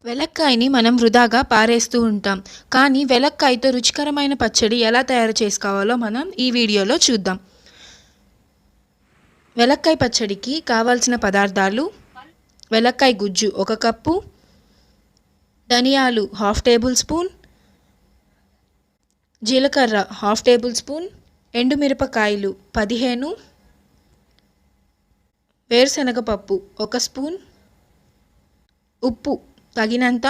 వెలక్కాయని మనం వృధాగా పారేస్తూ ఉంటాం. కానీ వెలక్కాయతో రుచికరమైన పచ్చడి ఎలా తయారు చేసుకోవాలో మనం ఈ వీడియోలో చూద్దాం. వెలక్కాయ పచ్చడికి కావాల్సిన పదార్థాలు: వెలక్కాయ గుజ్జు 1 కప్పు, ధనియాలు హాఫ్ టేబుల్ స్పూన్, జీలకర్ర హాఫ్ టేబుల్ స్పూన్, ఎండుమిరపకాయలు 15, వేరుశనగ పప్పు 1 స్పూన్, ఉప్పు తగినంత,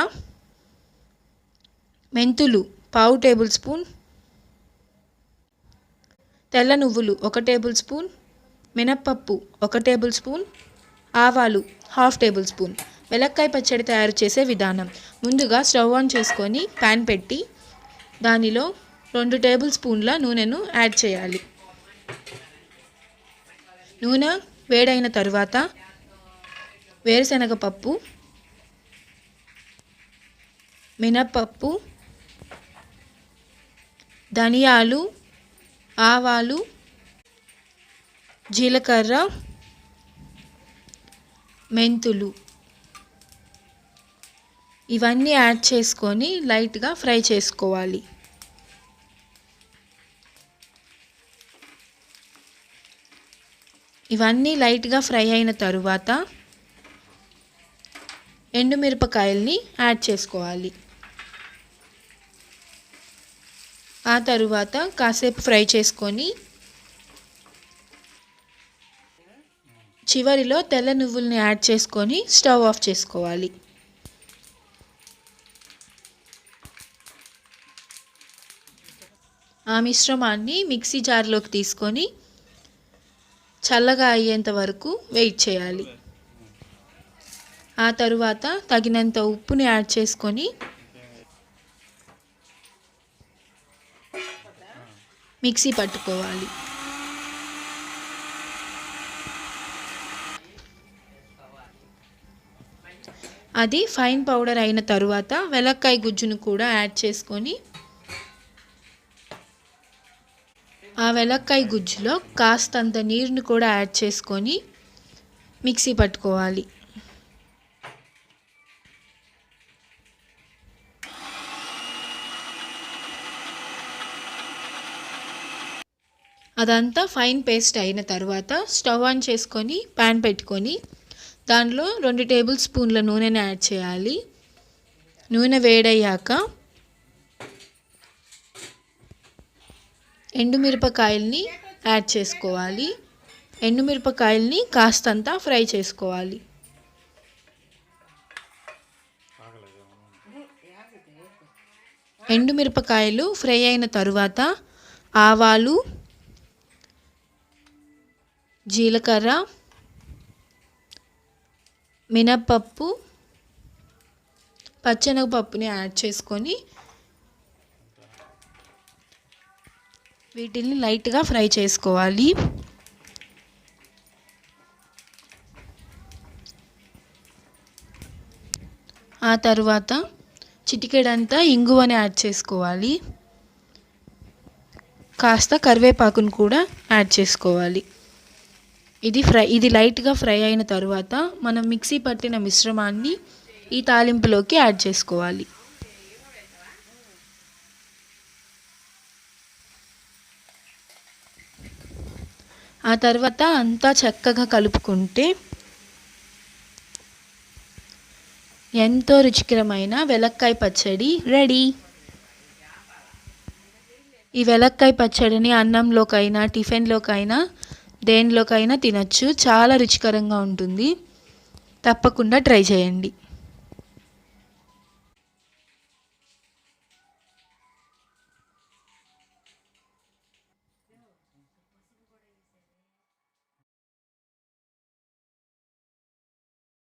మెంతులు పావు టేబుల్ స్పూన్, తెల్ల నువ్వులు 1 టేబుల్ స్పూన్, మినప్పప్పు 1 టేబుల్ స్పూన్, ఆవాలు హాఫ్ టేబుల్ స్పూన్. వెలక్కాయ పచ్చడి తయారు చేసే విధానం: ముందుగా స్టవ్ ఆన్ చేసుకొని ప్యాన్ పెట్టి దానిలో 2 టేబుల్ స్పూన్ల నూనెను యాడ్ చేయాలి. నూనె వేడైన తరువాత వేరుశనగ పప్పు, మినప్పప్పు, ధనియాలు, ఆవాలు, జీలకర్ర, మెంతులు ఇవన్నీ యాడ్ చేసుకొని లైట్గా ఫ్రై చేసుకోవాలి. ఇవన్నీ లైట్గా ఫ్రై అయిన తరువాత ఎండుమిరపకాయల్ని యాడ్ చేసుకోవాలి. ఆ తరువాత కాసేపు ఫ్రై చేసుకొని చివరిలో తెల్ల నువ్వుల్ని యాడ్ చేసుకొని స్టవ్ ఆఫ్ చేసుకోవాలి. ఆ మిశ్రమాన్ని మిక్సీ జార్లోకి తీసుకొని చల్లగా అయ్యేంత వరకు వెయిట్ చేయాలి. ఆ తరువాత తగినంత ఉప్పుని యాడ్ చేసుకొని మిక్సీ పట్టుకోవాలి. అది ఫైన్ పౌడర్ అయిన తరువాత వెలక్కాయ గుజ్జును కూడా యాడ్ చేసుకొని ఆ వెలక్కాయ గుజ్జులో కాస్తంత నీరుని కూడా యాడ్ చేసుకొని మిక్సీ పట్టుకోవాలి. అదంతా ఫైన్ పేస్ట్ అయిన తర్వాత స్టవ్ ఆన్ చేసుకొని ప్యాన్ పెట్టుకొని దానిలో 2 టేబుల్ స్పూన్ల నూనెని యాడ్ చేయాలి. నూనె వేడయ్యాక ఎండుమిరపకాయల్ని యాడ్ చేసుకోవాలి. ఎండుమిరపకాయల్ని కాస్తంత ఫ్రై చేసుకోవాలి. ఎండుమిరపకాయలు ఫ్రై అయిన తరువాత ఆవాలు, జీలకర్ర, మినప్పప్పు, పచ్చెనగపప్పుని యాడ్ చేసుకొని వీటిని లైట్గా ఫ్రై చేసుకోవాలి. ఆ తరువాత చిటికెడంతా ఇంగువని యాడ్ చేసుకోవాలి. కాస్త కరివేపాకును కూడా యాడ్ చేసుకోవాలి. ఇది లైట్గా ఫ్రై అయిన తరువాత మనం మిక్సీ పట్టిన మిశ్రమాన్ని ఈ తాలింపులోకి యాడ్ చేసుకోవాలి. ఆ తర్వాత అంతా చక్కగా కలుపుకుంటే ఎంతో రుచికరమైన వెలక్కాయ పచ్చడి రెడీ. ఈ వెలక్కాయ పచ్చడిని అన్నంలోకైనా టిఫిన్లోకైనా దేనిలోకైనా తినచ్చు. చాలా రుచికరంగా ఉంటుంది. తప్పకుండా ట్రై చేయండి.